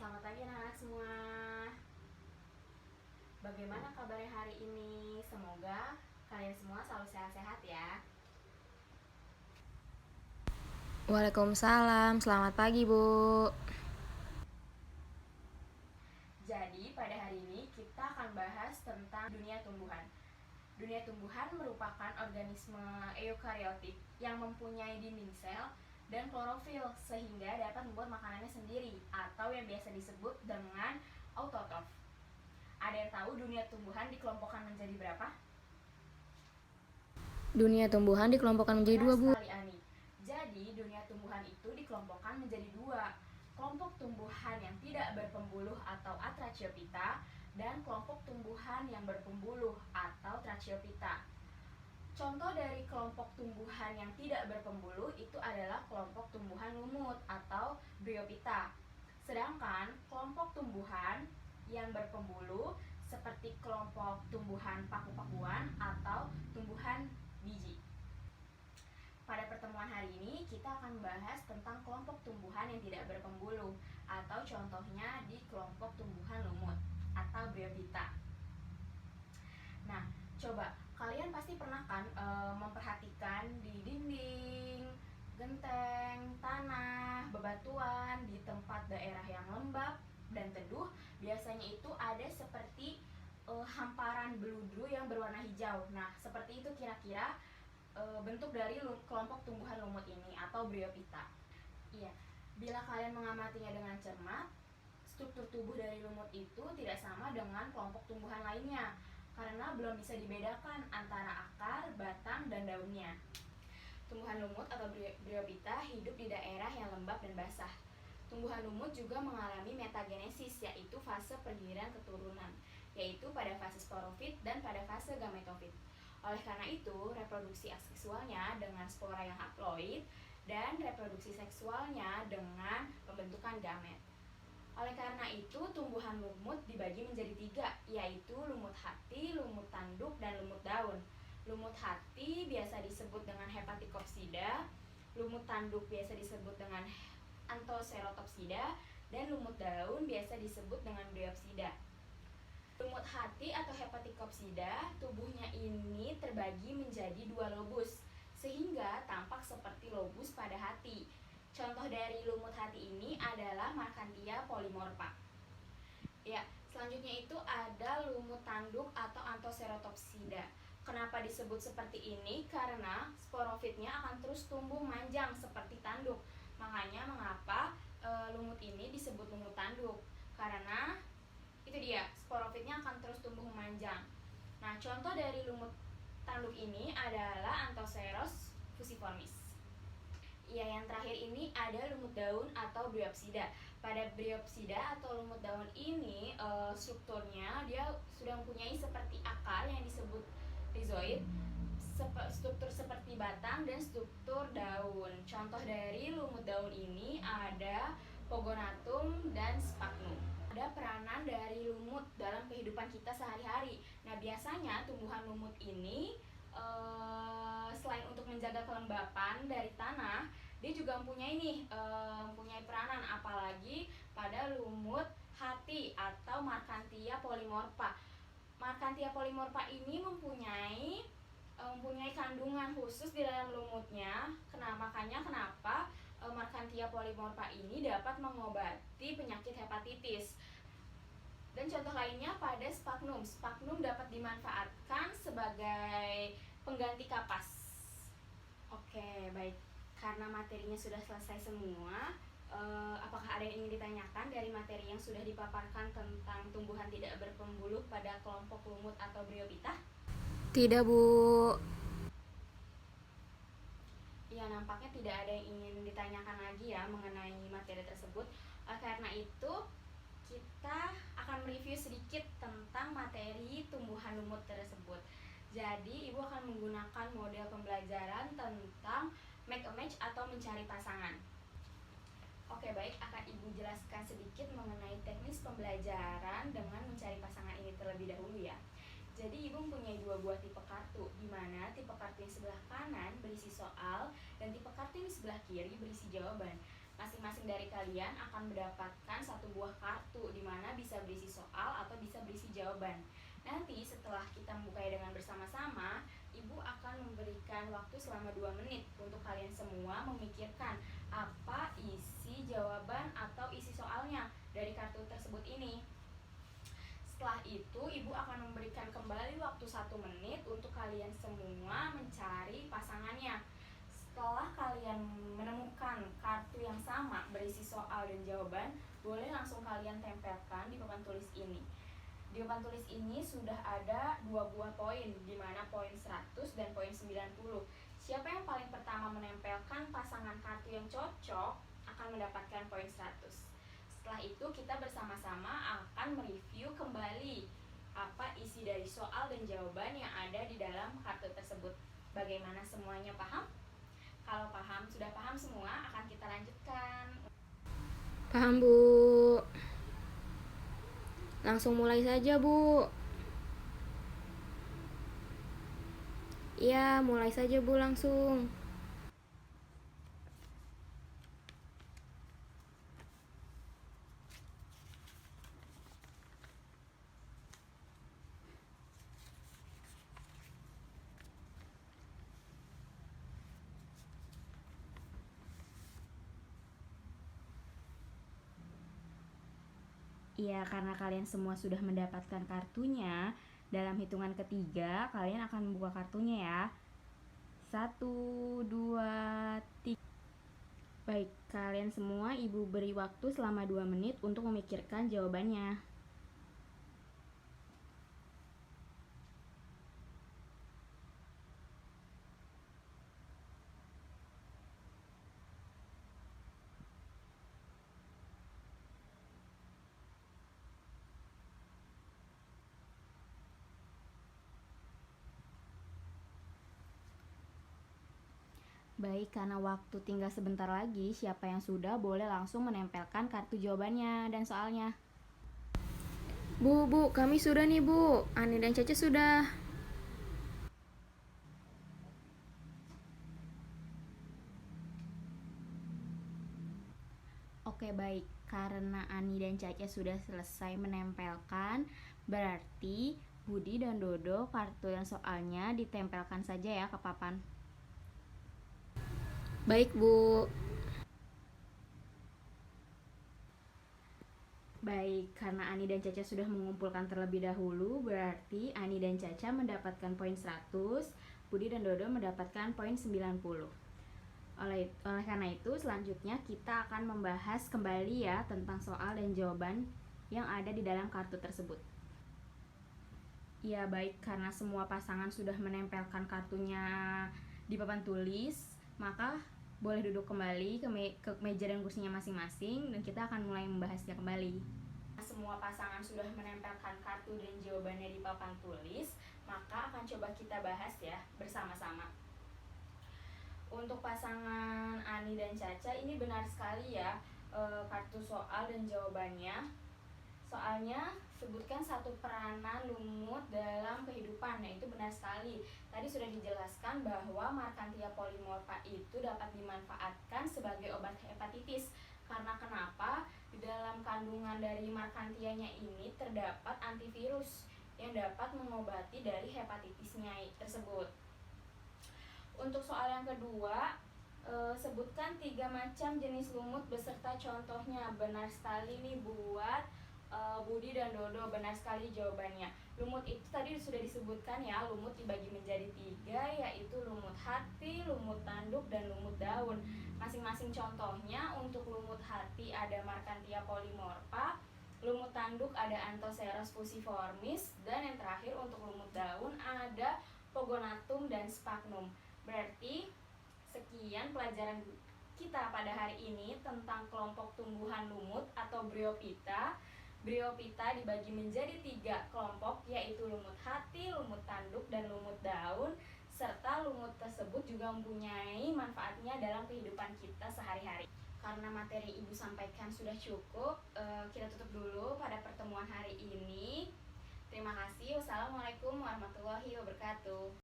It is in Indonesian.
Selamat pagi anak-anak semua. Bagaimana kabarnya hari ini? Semoga kalian semua selalu sehat-sehat ya. Waalaikumsalam, selamat pagi Bu. Jadi pada hari ini kita akan bahas tentang dunia tumbuhan. Dunia tumbuhan merupakan organisme eukariotik yang mempunyai dinding sel dan klorofil sehingga dapat membuat makanannya sendiri atau yang biasa disebut dengan autotrof. Ada yang tahu dunia tumbuhan dikelompokkan menjadi berapa? Dunia tumbuhan dikelompokkan menjadi Benar dua Bu. sekali Ani. Jadi dunia tumbuhan itu dikelompokkan menjadi dua. Kelompok tumbuhan yang tidak berpembuluh atau Atrachyophyta dan kelompok tumbuhan yang berpembuluh atau Trachyophyta. Contoh dari kelompok tumbuhan yang tidak berpembuluh itu adalah kelompok tumbuhan lumut atau Bryophyta. Sedangkan kelompok tumbuhan yang berpembuluh seperti kelompok tumbuhan paku-pakuan atau tumbuhan biji. Pada pertemuan hari ini kita akan membahas tentang kelompok tumbuhan yang tidak berpembuluh atau contohnya di kelompok tumbuhan lumut atau Bryophyta. Nah, coba kalian pasti pernah kan memperhatikan di dinding, genteng, tanah, bebatuan, di tempat daerah yang lembab dan teduh, biasanya itu ada seperti hamparan beludru yang berwarna hijau. Nah, seperti itu kira-kira bentuk dari kelompok tumbuhan lumut ini atau Bryophyta. Iya, bila kalian mengamatinya dengan cermat, struktur tubuh dari lumut itu tidak sama dengan kelompok tumbuhan lainnya karena belum bisa dibedakan antara akar, batang, dan daunnya. Tumbuhan lumut atau Bryophyta hidup di daerah yang lembab dan basah. Tumbuhan lumut juga mengalami metagenesis, yaitu fase pergiliran keturunan, yaitu pada fase sporofit dan pada fase gametofit. Oleh karena itu, reproduksi aseksualnya dengan spora yang haploid dan reproduksi seksualnya dengan pembentukan gamet. Oleh karena itu, tumbuhan lumut dibagi menjadi tiga, yaitu lumut hati, lumut tanduk, dan lumut daun. Lumut hati biasa disebut dengan Hepaticopsida, lumut tanduk biasa disebut dengan Anthocerotopsida, dan lumut daun biasa disebut dengan Bryopsida. Lumut hati atau Hepaticopsida, tubuhnya ini terbagi menjadi dua lobus, sehingga tampak seperti lobus pada hati. Contoh dari lumut hati ini adalah Markhantia polymorpha. Ya, selanjutnya itu ada lumut tanduk atau Anthocerotopsida. Kenapa disebut seperti ini? Karena sporofitnya akan terus tumbuh manjang seperti tanduk. Makanya mengapa lumut ini disebut lumut tanduk? Karena itu dia, sporofitnya akan terus tumbuh memanjang. Nah, contoh dari lumut tanduk ini adalah Anthoceros fusiformis. Ya, yang terakhir ini ada lumut daun atau Bryopsida. Pada Bryopsida atau lumut daun ini strukturnya dia sudah mempunyai seperti akar yang disebut rhizoid, struktur seperti batang dan struktur daun. Contoh dari lumut daun ini ada Pogonatum dan Sphagnum. Ada peranan dari lumut dalam kehidupan kita sehari-hari. Nah, biasanya tumbuhan lumut ini selain untuk menjaga kelembapan dari tanah, dia juga mempunyai peranan, apalagi pada lumut hati atau Markhantia polymorpha. Markhantia polymorpha ini mempunyai kandungan khusus di dalam lumutnya. Makanya kenapa Markhantia polymorpha ini dapat mengobati penyakit hepatitis. Dan contoh lainnya pada Sphagnum. Sphagnum dapat dimanfaatkan sebagai pengganti kapas. Oke, baik. Karena materinya sudah selesai semua, apakah ada yang ingin ditanyakan dari materi yang sudah dipaparkan tentang tumbuhan tidak berpembuluh pada kelompok lumut atau Bryophyta? Tidak Bu. Ya, nampaknya tidak ada yang ingin ditanyakan lagi ya mengenai materi tersebut. Karena itu, kita akan mereview sedikit tentang materi tumbuhan lumut tersebut. Jadi, Ibu akan menggunakan model pembelajaran tentang make a match atau mencari pasangan. Oke, baik, akan Ibu jelaskan sedikit mengenai teknis pembelajaran dengan mencari pasangan ini terlebih dahulu ya. Jadi Ibu mempunyai dua buah tipe kartu, di mana tipe kartu yang sebelah kanan berisi soal dan tipe kartu yang sebelah kiri berisi jawaban. Masing-masing dari kalian akan mendapatkan satu buah kartu di mana bisa berisi soal atau bisa berisi jawaban. Nanti setelah kita membukanya dengan bersama-sama, Ibu akan memberikan waktu selama 2 menit untuk kalian semua memikirkan apa isi jawaban atau isi soalnya dari kartu tersebut ini. Setelah itu, Ibu akan memberikan kembali waktu 1 menit untuk kalian semua mencari pasangannya. Setelah kalian menemukan kartu yang sama berisi soal dan jawaban, boleh langsung kalian tempelkan di papan tulis ini. Di papan tulis ini sudah ada 2 buah poin, di mana poin 100 dan poin 90. Siapa yang paling pertama menempelkan pasangan kartu yang cocok akan mendapatkan poin 100. Setelah itu kita bersama-sama akan mereview kembali apa isi dari soal dan jawaban yang ada di dalam kartu tersebut. Bagaimana, semuanya paham? Kalau paham, sudah paham semua, akan kita lanjutkan. Paham, Bu. Langsung mulai saja, Bu. Iya, mulai saja, Bu, langsung. Iya, karena kalian semua sudah mendapatkan kartunya, dalam hitungan ketiga kalian akan membuka kartunya ya. 1, 2, 3. Baik, kalian semua Ibu beri waktu selama 2 menit untuk memikirkan jawabannya. Baik, karena waktu tinggal sebentar lagi, siapa yang sudah boleh langsung menempelkan kartu jawabannya dan soalnya. Bu, kami sudah nih, Bu. Ani dan Caca sudah. Oke, baik. Karena Ani dan Caca sudah selesai menempelkan, berarti Budi dan Dodo kartu yang soalnya ditempelkan saja ya ke papan. Baik, Bu. Baik, karena Ani dan Caca sudah mengumpulkan terlebih dahulu, berarti Ani dan Caca mendapatkan poin 100, Budi dan Dodo mendapatkan poin 90. Oleh karena itu, selanjutnya kita akan membahas kembali ya tentang soal dan jawaban yang ada di dalam kartu tersebut. Ya, baik, karena semua pasangan sudah menempelkan kartunya di papan tulis, maka boleh duduk kembali ke meja dan kursinya masing-masing dan kita akan mulai membahasnya kembali. Semua pasangan sudah menempelkan kartu dan jawabannya di papan tulis, maka akan coba kita bahas ya bersama-sama. Untuk pasangan Ani dan Caca ini benar sekali ya, kartu soal dan jawabannya. Soalnya sebutkan satu peranan lumut dalam kehidupan, nah itu benar sekali. Tadi sudah dijelaskan bahwa Markhantia polymorpha itu dapat dimanfaatkan sebagai obat hepatitis. Karena kenapa? Di dalam kandungan dari Markhantianya ini terdapat antivirus yang dapat mengobati dari hepatitisnya tersebut. Untuk soal yang kedua, sebutkan 3 macam jenis lumut beserta contohnya. Benar sekali nih buat Budi dan Dodo, benar sekali jawabannya. Lumut itu tadi sudah disebutkan ya, lumut dibagi menjadi 3, yaitu lumut hati, lumut tanduk, dan lumut daun. Masing-masing contohnya, untuk lumut hati ada Markhantia polymorpha, lumut tanduk ada Anthoceros fusiformis, dan yang terakhir untuk lumut daun ada Pogonatum dan Sphagnum. Berarti sekian pelajaran kita pada hari ini tentang kelompok tumbuhan lumut atau Bryophyta. Bryophyta dibagi menjadi 3 kelompok, yaitu lumut hati, lumut tanduk, dan lumut daun. Serta lumut tersebut juga mempunyai manfaatnya dalam kehidupan kita sehari-hari. Karena materi Ibu sampaikan sudah cukup, kita tutup dulu pada pertemuan hari ini. Terima kasih. Wassalamualaikum warahmatullahi wabarakatuh.